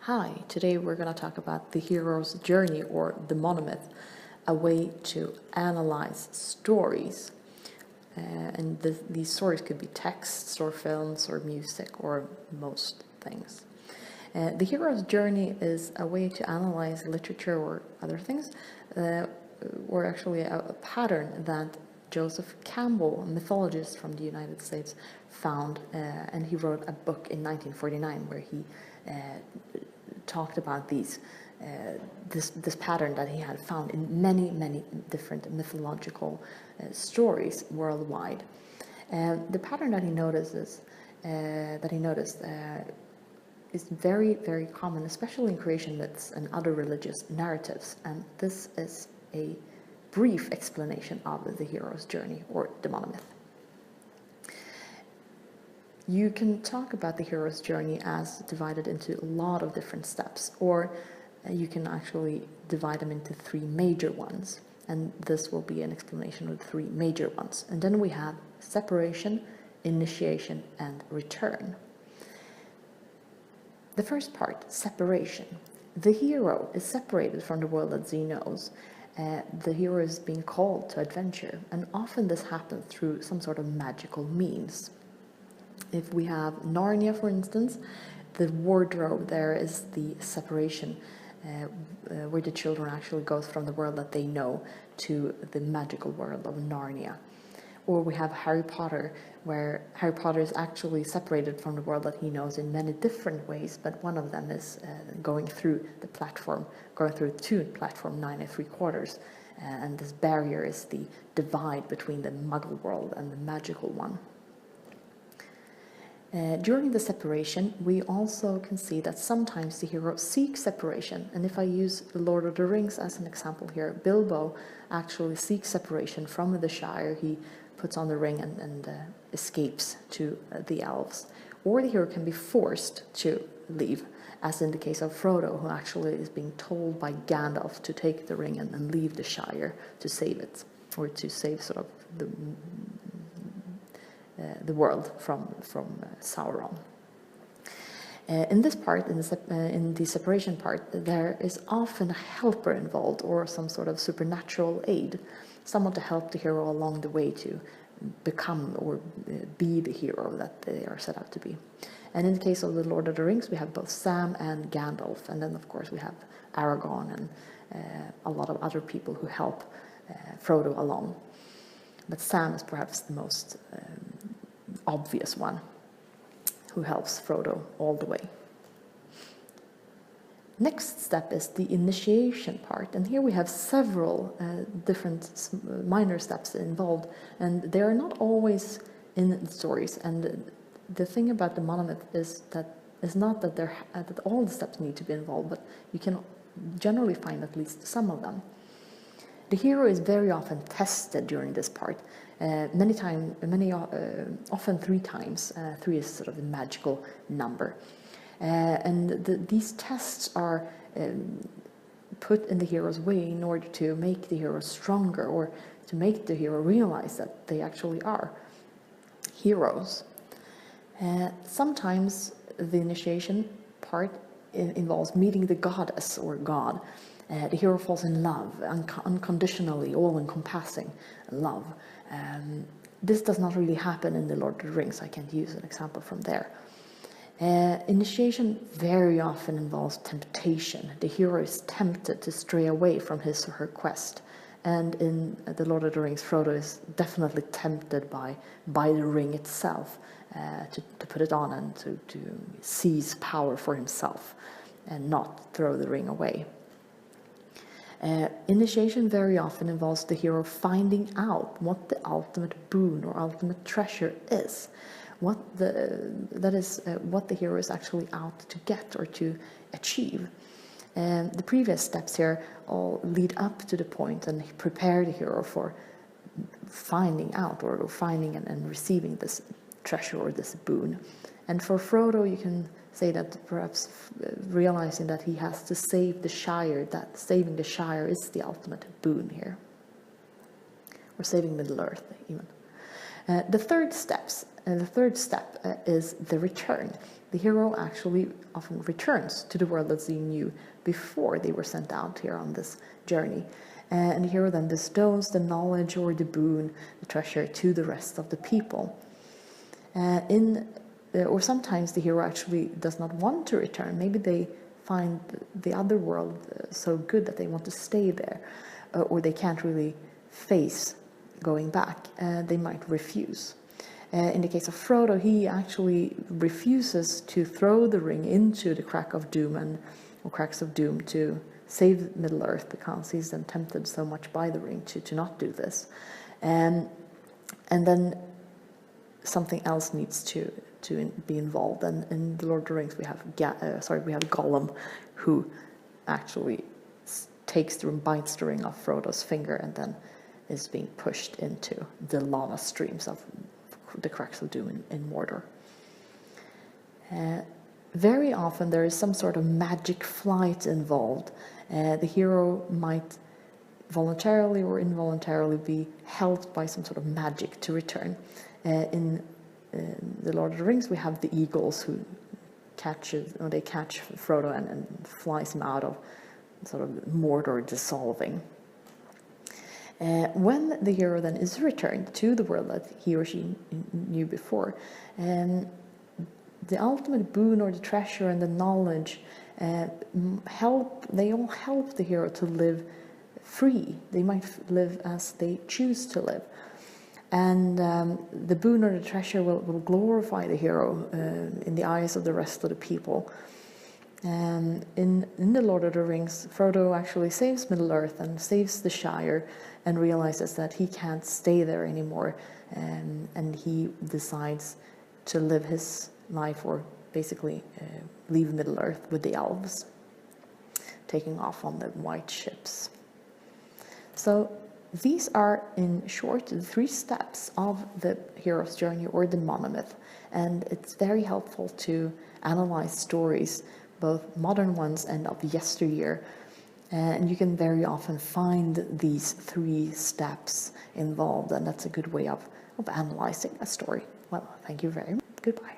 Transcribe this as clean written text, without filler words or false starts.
Hi, today we're going to talk about the hero's journey, or the monomyth, a way to analyze stories. And these stories could be texts or films or music or most things. The hero's journey is a way to analyze literature or other things, or actually a pattern that Joseph Campbell, a mythologist from the United States, found, and he wrote a book in 1949 where he talked about this pattern that he had found in many different mythological stories worldwide. The pattern that he noticed is very common, especially in creation myths and other religious narratives. And this is a brief explanation of the hero's journey, or the monomyth. You can talk about the hero's journey as divided into a lot of different steps, or you can actually divide them into three major ones. And this will be an explanation of the three major ones. And then we have separation, initiation, and return. The first part, separation. The hero is separated from the world that he knows. The hero is being called to adventure, and often this happens through some sort of magical means. If we have Narnia, for instance, the wardrobe there is the separation, where the children actually go from the world that they know to the magical world of Narnia. Or we have Harry Potter, where Harry Potter is actually separated from the world that he knows in many different ways, but one of them is going through to platform 9 3/4, and this barrier is the divide between the Muggle world and the magical one. During the separation, we also can see that sometimes the hero seeks separation. And if I use The Lord of the Rings as an example here, Bilbo actually seeks separation from the Shire. He puts on the ring and escapes to the elves. Or the hero can be forced to leave, as in the case of Frodo, who actually is being told by Gandalf to take the ring and leave the Shire to save it, or to save sort of the world from Sauron. In this part, in the separation part, there is often a helper involved, or some sort of supernatural aid, someone to help the hero along the way to become or be the hero that they are set out to be. And in the case of The Lord of the Rings, we have both Sam and Gandalf, and then of course we have Aragorn and a lot of other people who help Frodo along. But Sam is perhaps the most obvious one, who helps Frodo all the way. Next step is the initiation part, and here we have several different minor steps involved, and they are not always in the stories. And the thing about the monomyth is not that all the steps need to be involved, but you can generally find at least some of them. The hero is very often tested during this part, often 3 times. 3 is sort of the magical number. And these tests are put in the hero's way in order to make the hero stronger, or to make the hero realize that they actually are heroes. Sometimes the initiation part involves meeting the goddess or god. The hero falls in love, unconditionally, all-encompassing love. This does not really happen in The Lord of the Rings. I can't use an example from there. Initiation very often involves temptation. The hero is tempted to stray away from his or her quest. And in The Lord of the Rings, Frodo is definitely tempted by the ring itself, to put it on and to seize power for himself and not throw the ring away. Initiation very often involves the hero finding out what the ultimate boon or ultimate treasure is, what the hero is actually out to get or to achieve. The previous steps here all lead up to the point and prepare the hero for finding out, or finding and receiving this treasure or this boon. And for Frodo, you can say that perhaps realizing that he has to save the Shire, that saving the Shire is the ultimate boon here. Or saving Middle-earth, even. The third step is the return. the hero actually often returns to the world that they knew before they were sent out here on this journey. And the hero then bestows the knowledge or the boon, the treasure, to the rest of the people. Or sometimes the hero actually does not want to return. Maybe they find the other world so good that they want to stay there, or they can't really face going back. They might refuse. In the case of Frodo, he actually refuses to throw the ring into the crack of doom or cracks of doom to save Middle-earth, because he's then tempted so much by the ring to not do this. And then something else needs to be involved. And in The Lord of the Rings, we have Gollum, who actually takes the ring, bites the ring off Frodo's finger, and then is being pushed into the lava streams of the cracks of doom in Mordor. Very often there is some sort of magic flight involved. The hero might voluntarily or involuntarily be helped by some sort of magic to return. In The Lord of the Rings, we have the eagles who catch Frodo and flies him out of sort of Mordor dissolving. When the hero then is returned to the world that he or she knew before, the ultimate boon or the treasure and the knowledge they all help the hero to live free. They might live as they choose to live. And the boon or the treasure will glorify the hero in the eyes of the rest of the people. In The Lord of the Rings, Frodo actually saves Middle-earth and saves the Shire, and realizes that he can't stay there anymore, and he decides to live his life, or basically leave Middle-earth with the elves, taking off on the white ships. So these are, in short, the 3 steps of the hero's journey, or the monomyth, and it's very helpful to analyze stories, both modern ones and of yesteryear, and you can very often find these 3 steps involved, and that's a good way of analyzing a story. Well, thank you very much. Goodbye.